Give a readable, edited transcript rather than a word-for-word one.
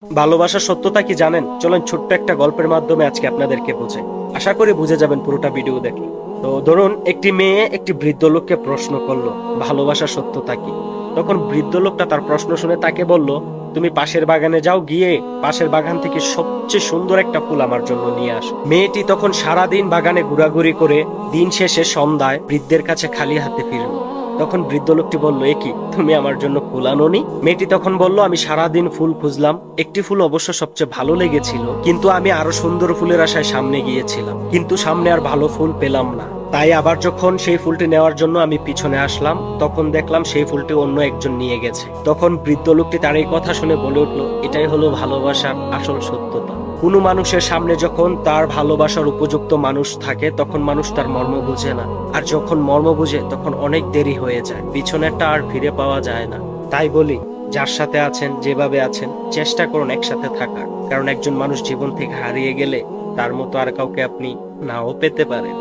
ভালোবাসার সত্যতা কি জানেন? চলেন ছোট্ট একটা গল্পের মাধ্যমে আজকে আপনাদেরকে বোঝাই। আশা করি বুঝে যাবেন পুরোটা ভিডিও দেখে। তো ধরুন, একটি মেয়ে একটি বৃদ্ধ লোককে প্রশ্ন করলো, ভালোবাসার সত্যতা কি? তখন বৃদ্ধ লোকটা তার প্রশ্ন শুনে তাকে বলল, তুমি পাশের বাগানে যাও, গিয়ে পাশের বাগান থেকে সবচেয়ে সুন্দর একটা ফুল আমার জন্য নিয়ে আসো। মেয়েটি তখন সারাদিন বাগানে ঘোরাঘুরি করে দিন শেষে সন্ধ্যায় বৃদ্ধের কাছে খালি হাতে ফিরল। তখন বৃদ্ধ লোকটি বলল, এ কি, তুমি আমার জন্য ফুল আনোনি? মেয়েটি তখন বলল, আমি সারাদিন ফুল খুঁজলাম, একটি ফুল অবশ্য সবচেয়ে ভালো লেগেছিল, কিন্তু আমি আরো সুন্দর ফুলের আশায় সামনে গিয়েছিলাম, কিন্তু সামনে আর ভালো ফুল পেলাম না। তাই আবার যখন সেই ফুলটি নেওয়ার জন্য আমি পিছনে আসলাম, তখন দেখলাম সেই ফুলটি অন্য একজন নিয়ে গেছে। তখন বৃদ্ধ লোকটি তার এই কথা শুনে বলে উঠলো, এটাই হলো ভালোবাসার আসল সত্যতা। কোনো মানুষের সামনে যখন তার ভালোবাসার উপযুক্ত মানুষ থাকে, তখন মানুষ তার মর্ম বুঝে না, আর যখন মর্ম বুঝে তখন অনেক দেরি হয়ে যায়, পিছনেরটা আর ফিরে পাওয়া যায় না। তাই বলি, যার সাথে আছেন, যেভাবে আছেন, চেষ্টা করুন একসাথে থাকার, কারণ একজন মানুষ জীবন থেকে হারিয়ে গেলে তার মতো আর কাউকে আপনি নাও পেতে পারেন।